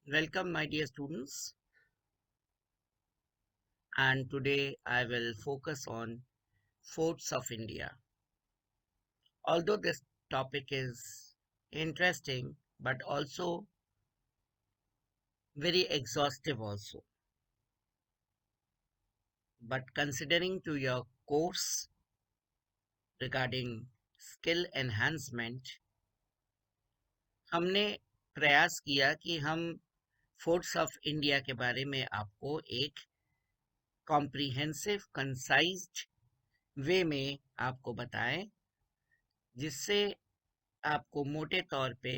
Welcome, my dear students. And today I will focus on forts of India. Although this topic is interesting, but also very exhaustive also. But considering to your course regarding skill enhancement, हमने प्रयास किया कि हम forts of India के बारे में आपको एक कॉम्प्रिहेंसिव कंसाइज्ड वे में आपको बताएं, जिससे आपको मोटे तौर पे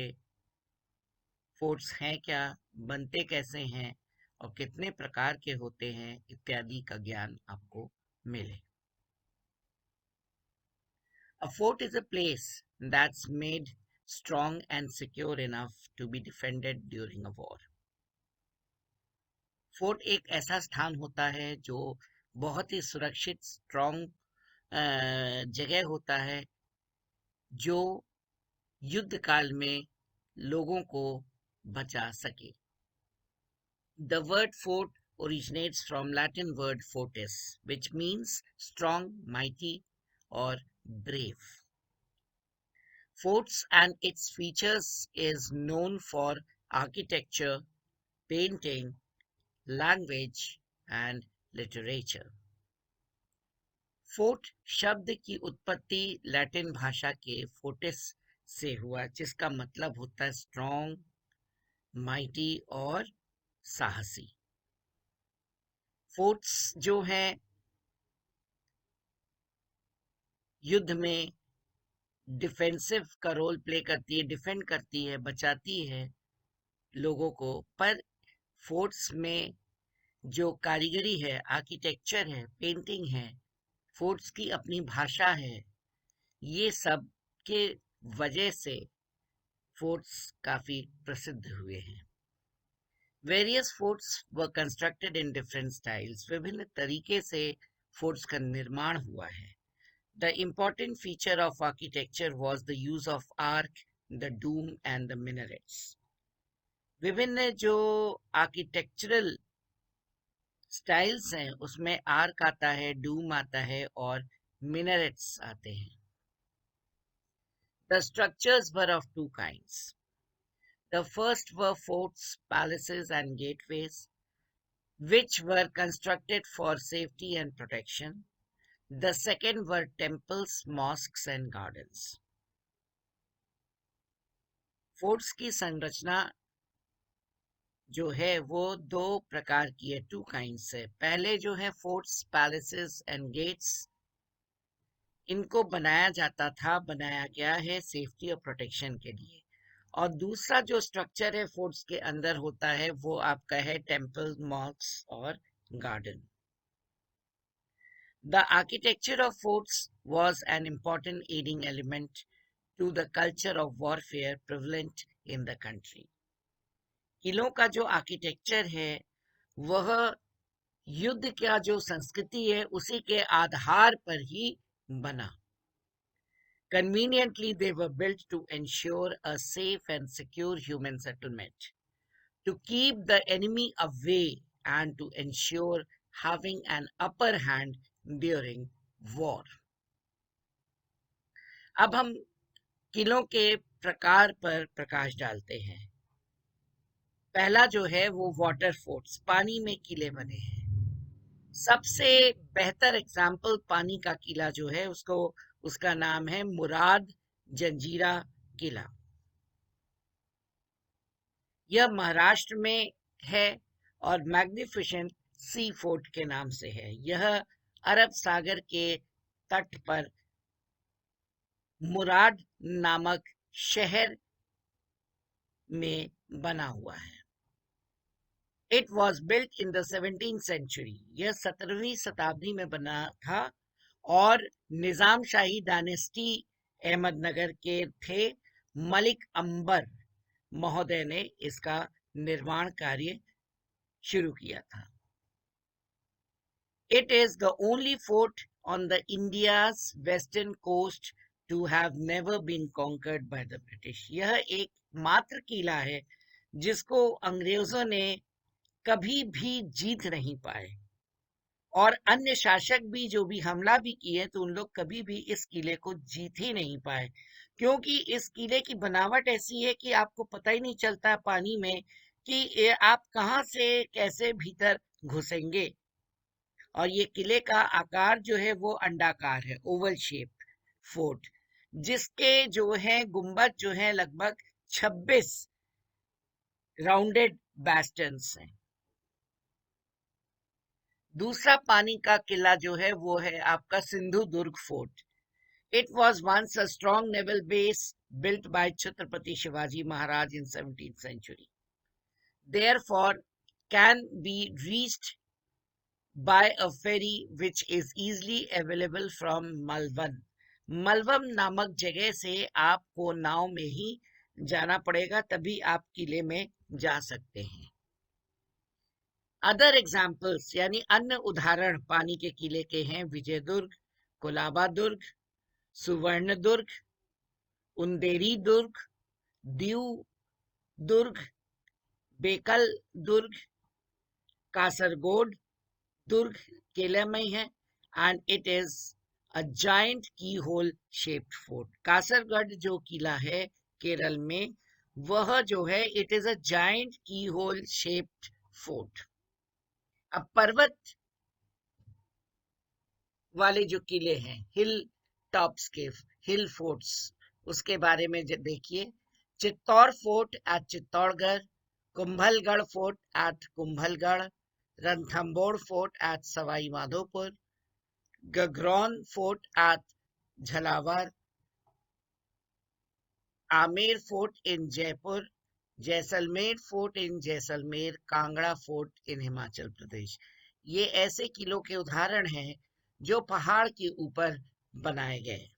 फोर्ट्स हैं क्या, बनते कैसे हैं और कितने प्रकार के होते हैं इत्यादि का ज्ञान आपको मिले. A fort is a place that's made strong and secure enough to be defended during a war. Fort एक ऐसा स्थान होता है जो बहुत ही सुरक्षित स्ट्रॉन्ग जगह होता है जो युद्ध काल में लोगों को बचा सके. The word fort originates from Latin word fortis, which means strong, mighty, or brave. Forts and its features is known for architecture, painting, language, and literature. Fort शब्द की उत्पत्ति लैटिन भाषा के फोर्टिस से हुआ, जिसका मतलब होता है स्ट्रॉन्ग, माइटी और साहसी. फोर्ट्स जो हैं युद्ध में डिफेंसिव का रोल प्ले करती है, डिफेंड करती है, बचाती है लोगों को. पर फोर्ट्स में जो कारीगरी है, आर्किटेक्चर है, पेंटिंग है, फोर्ट्स की अपनी भाषा है, ये सब के वजह से फोर्ट्स काफी प्रसिद्ध हुए हैं. Various forts were constructed in different styles. विभिन्न तरीके से फोर्ट्स का निर्माण हुआ है. The important feature of architecture was the use of arc, the dome and the minarets. विभिन्न जो आर्किटेक्चरल स्टाइल्स हैं उसमें आर्क आता है, डूम आता है और मिनरेट्स आते हैं. The structures were of two kinds. The first were forts, palaces and gateways, which were constructed for safety and protection. The second were temples, mosques and gardens. Forts की संरचना जो है वो दो प्रकार की है, टू काइंड्स है. पहले जो है फोर्ट्स, पैलेसेस एंड गेट्स, इनको बनाया गया है सेफ्टी और प्रोटेक्शन के लिए. और दूसरा जो स्ट्रक्चर है फोर्ट्स के अंदर होता है वो आपका है टेम्पल, मॉस्क्स और garden. The architecture of forts was an important aiding element to the culture of warfare prevalent in the country. किलों का जो आर्किटेक्चर है वह युद्ध का जो संस्कृति है उसी के आधार पर ही बना. Conveniently, they were built to ensure a safe and secure human settlement, to keep the enemy away and to ensure having an upper hand during war. अब हम किलों के प्रकार पर प्रकाश डालते हैं. पहला जो है वो वाटर फोर्ट्स, पानी में किले बने हैं. सबसे बेहतर एग्जाम्पल पानी का किला जो है उसका नाम है मुराद जंजीरा किला. यह महाराष्ट्र में है और मैग्निफिसेंट सी फोर्ट के नाम से है. यह अरब सागर के तट पर मुराद नामक शहर में बना हुआ है. It was built in the 17th century. यह 17वीं शताब्दी में बना था और निजाम शाही डायनेस्टी अहमदनगर के थे मलिक अंबर महोदय ने इसका निर्माण कार्य शुरू किया था. It is the only fort on the India's western coast to have never been conquered by the British. यह एक मात्र किला है जिसको अंग्रेजों ने कभी भी जीत नहीं पाए, और अन्य शासक भी जो भी हमला भी किए तो उन लोग कभी भी इस किले को जीत ही नहीं पाए, क्योंकि इस किले की बनावट ऐसी है कि आपको पता ही नहीं चलता पानी में कि आप कहाँ से कैसे भीतर घुसेंगे। और ये किले का आकार जो है वो अंडाकार है, ओवल शेप फोर्ट, जिसके जो है गुंबद जो है लगभग 26 राउंडेड बैस्टन्स हैं। दूसरा पानी का किला जो है वो है आपका Sindhudurg fort. It was once a strong naval base built by Chhatrapati Shivaji Maharaj in 17th century. Therefore, can be reached by a ferry which is easily available from Malvan. मलवम नामक जगह से आपको नाव में ही जाना पड़ेगा, तभी आप किले में जा सकते हैं। अदर एग्जाम्पल्स यानी अन्य उदाहरण पानी के किले के हैं विजय दुर्ग, कोलाबा दुर्ग, सुवर्ण दुर्ग, उंदेरी दुर्ग, दीव दुर्ग, बेकल दुर्ग, कासरगोड दुर्ग केरल में है, and it is a giant की होल शेप्ड फोर्ट। कासरगढ़ जो किला है केरल में, वह जो है इट इज अ जाइंट की होल शेप्ड फोर्ट। अब पर्वत वाले जो किले हैं, हिल टॉप्स के हिल फोर्ट्स, उसके बारे में देखिए। Chittor fort at Chittorgarh, Kumbhalgarh fort at Kumbhalgarh, Ranthambore fort at Sawai Madhopur, Gagron fort at Jhalawar, Amer fort in Jaipur, Jaisalmer fort in Jaisalmer, Kangra fort in Himachal Pradesh. ये ऐसे किलों के उदाहरण हैं जो पहाड़ के ऊपर बनाए गए।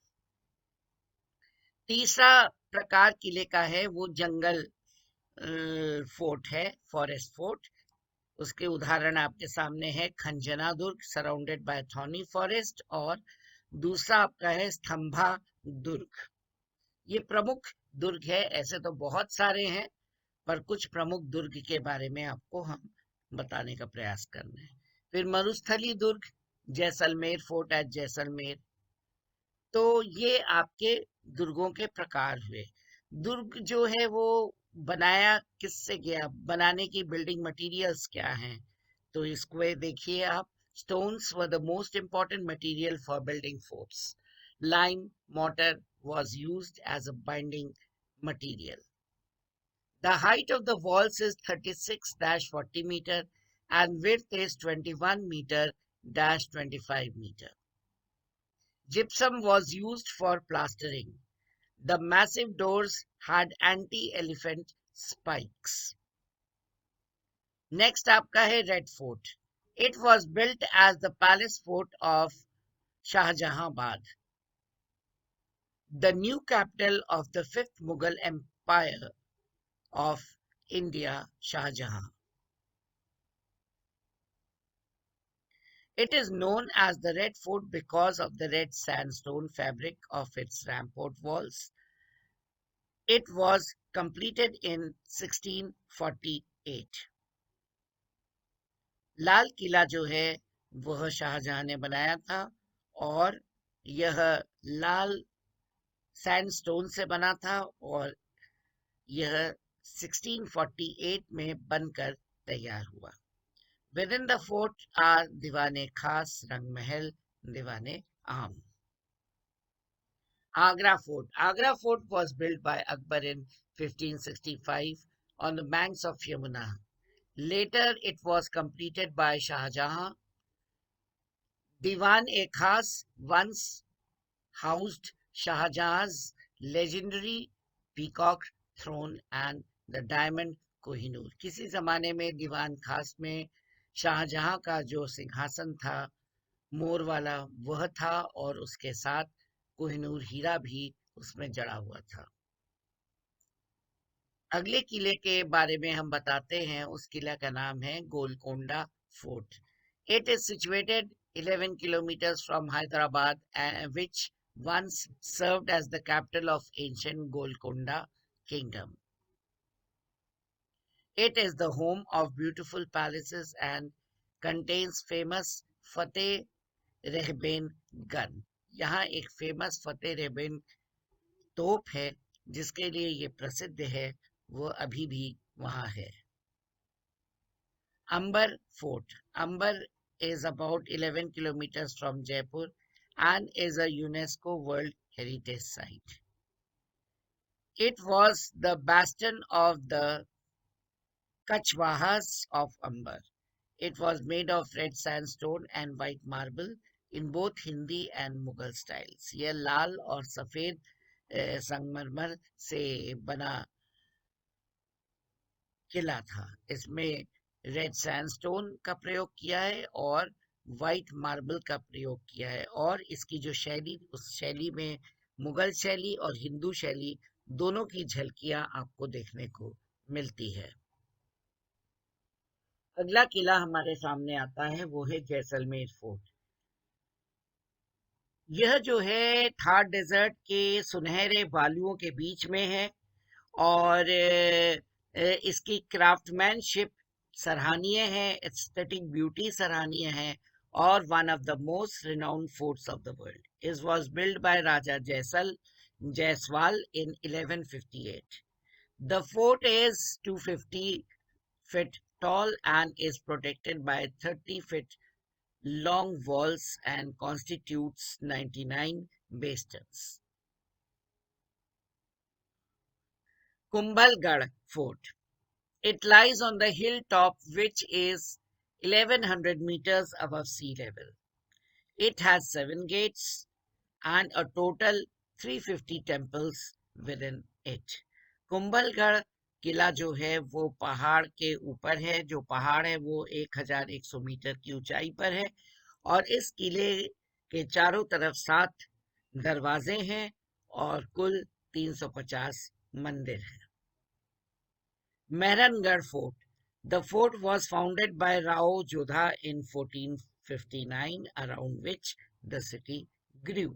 तीसरा प्रकार किले का है वो जंगल फोर्ट है, फॉरेस्ट फोर्ट। उसके उदाहरण आपके सामने है खंजना दुर्ग सराउंडेड बाय थॉर्नी फॉरेस्ट, और दूसरा आपका है स्तंभा दुर्ग। ये प्रमुख दुर्ग है, ऐसे तो बहुत सारे हैं पर कुछ प्रमुख दुर्ग के बारे में आपको हम बताने का प्रयास कर रहे हैं। फिर मरुस्थली दुर्ग, जैसलमेर फोर्ट एट जैसलमेर। तो ये आपके दुर्गों के प्रकार हुए। दुर्ग जो है वो बनाया किससे गया, बनाने की बिल्डिंग मटेरियल्स क्या हैं, तो इसको देखिए आप। Stones were the most important material for building forts. Lime mortar was used as a binding material. The height of the walls is 36-40 meter and width is 21 meter 25 meter. Gypsum was used for plastering. The massive doors had anti-elephant spikes. Next आपका है Red Fort. It was built as the palace fort of Shahjahanabad, the new capital of the fifth Mughal Empire of India, Shahjahan. It is known as the Red Fort because of the red sandstone fabric of its rampart walls. It was completed in 1648. Lal Qila जो है वह शाहजहां ने बनाया था, और यह लाल sandstone से बना था, और यह 1648 में बनकर तैयार हुआ। Within the fort are दीवाने खास, रंग महल, दीवाने आम। Agra Fort. Agra Fort was built by Akbar in 1565 on the banks of Yamuna. Later, it was completed by Shah Jahan. Diwan-e-Khas once housed Shah Jahan's legendary peacock throne and the diamond Kohinoor. किसी जमाने में दीवान खास में शाहजहां का जो सिंहासन था मोर वाला वह था, और उसके साथ कोहिनूर हीरा भी उसमें जड़ा हुआ था। अगले किले के बारे में हम बताते हैं। उस किला का नाम है Golconda fort. It is situated 11 kilometers from Hyderabad, which once served as the capital of ancient Golconda kingdom. It is the home of beautiful palaces and contains famous Fateh Rahben gun. यहाँ एक फेमस फतेह रेबेन तोप है जिसके लिए ये प्रसिद्ध है, वो अभी भी वहाँ है। Amber fort. Amber is about 11 kilometers from Jaipur and is a UNESCO World Heritage Site. It was the bastion of the Kachwahas of Amber. It was made of red sandstone and white marble in both Hindi and Mughal styles. यह लाल और सफेद संगमरमर से बना किला था। इसमें red sandstone का प्रयोग किया है और वाइट मार्बल का प्रयोग किया है, और इसकी जो शैली, उस शैली में मुगल शैली और हिंदू शैली दोनों की झलकियां आपको देखने को मिलती है। अगला किला हमारे सामने आता है वो है जैसलमेर फोर्ट। यह जो है थार डेजर्ट के सुनहरे बालुओं के बीच में है और इसकी क्राफ्टमैनशिप सराहनीय है, एस्थेटिक ब्यूटी सराहनीय है और one of the most renowned forts of the world. It was build by Raja Jaiswal in 1158। The fort is 250 feet tall and is protected by 30 feet long walls and constitutes 99 bastions. Kumbhalgarh Fort. It lies on the hilltop which is 1100 meters above sea level. It has 7 gates and a total 350 temples within it. Kumbhalgarh किला जो है वो पहाड़ के ऊपर है। जो पहाड़ है वो 1100 मीटर की ऊंचाई पर है और इस किले के चारों तरफ 7 दरवाजे हैं और कुल 350 मंदिर हैं। Mehrangarh Fort. The fort was founded by Rao Jodha in 1459, around which the city grew.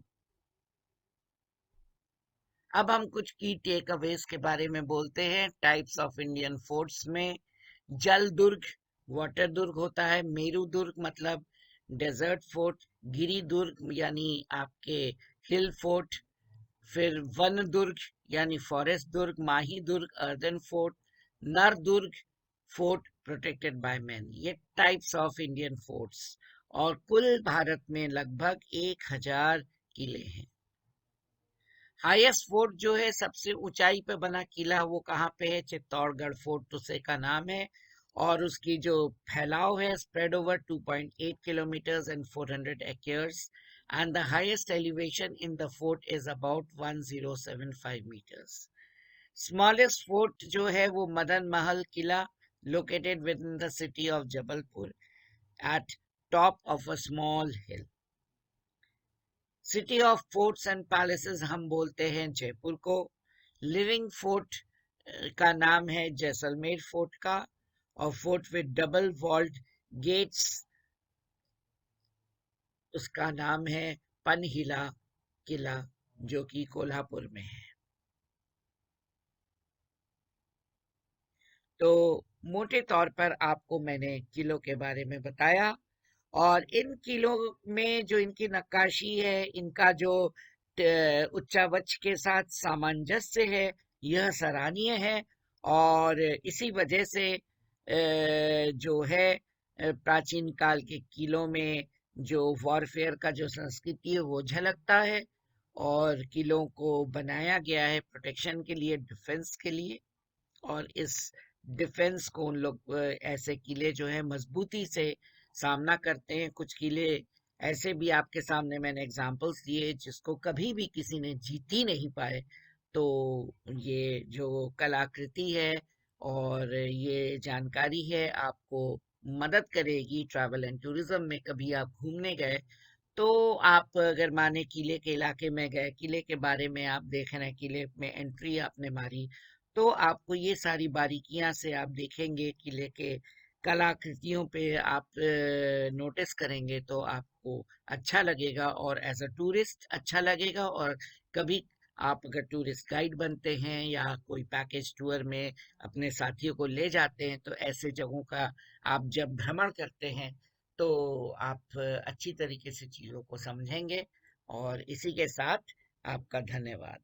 अब हम कुछ की टेक अवेज के बारे में बोलते हैं। टाइप्स ऑफ इंडियन फोर्ट्स में जल दुर्ग, वाटर दुर्ग होता है। मेरू दुर्ग मतलब डेजर्ट फोर्ट। गिरी दुर्ग यानी आपके हिल फोर्ट। फिर वन दुर्ग यानी फॉरेस्ट दुर्ग। माही दुर्ग अर्दन फोर्ट। नर दुर्ग फोर्ट प्रोटेक्टेड बाय मैन। ये टाइप्स ऑफ इंडियन फोर्ट्स और कुल भारत में लगभग 1000 किले हैं। हाईएस्ट फोर्ट जो है सबसे ऊंचाई पे बना किला वो कहाँ पे है? चित्तौड़गढ़ फोर्ट उसे का नाम है और उसकी जो फैलाव है spread over 2.8 kilometers and 400 acres and the highest elevation in the fort is about 1075 meters. Smallest fort जो है वो मदन महल किला located within the city of Jabalpur at top of a small hill. City of forts and palaces हम बोलते हैं जयपुर को। Living fort का नाम है जैसलमेर फोर्ट का और fort with double walled gates उसका नाम है पनहिला किला जो कि कोल्हापुर में है। तो मोटे तौर पर आपको मैंने किलों के बारे में बताया और इन किलों में जो इनकी नक्काशी है, इनका जो उच्चावच के साथ सामंजस्य है, यह सराहनीय है और इसी वजह से जो है प्राचीन काल के किलों में जो वॉरफेयर का जो संस्कृति है वो झलकता है और किलों को बनाया गया है प्रोटेक्शन के लिए, डिफेंस के लिए। और इस डिफेंस को उन लोग ऐसे किले जो है मजबूती से सामना करते हैं। कुछ किले ऐसे भी आपके सामने मैंने एग्जांपल्स दिए जिसको कभी भी किसी ने जीत ही नहीं पाए। तो ये जो कलाकृति है और ये जानकारी है आपको मदद करेगी ट्रैवल एंड टूरिज्म में। कभी आप घूमने गए तो आप अगर माने किले के इलाके में गए, किले के बारे में आप देख रहे हैं, किले में एंट्री आपने मारी, तो आपको ये सारी बारीकियां से आप देखेंगे, किले के कलाकृतियों पे आप नोटिस करेंगे तो आपको अच्छा लगेगा और एज अ टूरिस्ट अच्छा लगेगा और कभी आप अगर टूरिस्ट गाइड बनते हैं या कोई पैकेज टूर में अपने साथियों को ले जाते हैं, तो ऐसे जगहों का आप जब भ्रमण करते हैं तो आप अच्छी तरीके से चीज़ों को समझेंगे। और इसी के साथ आपका धन्यवाद।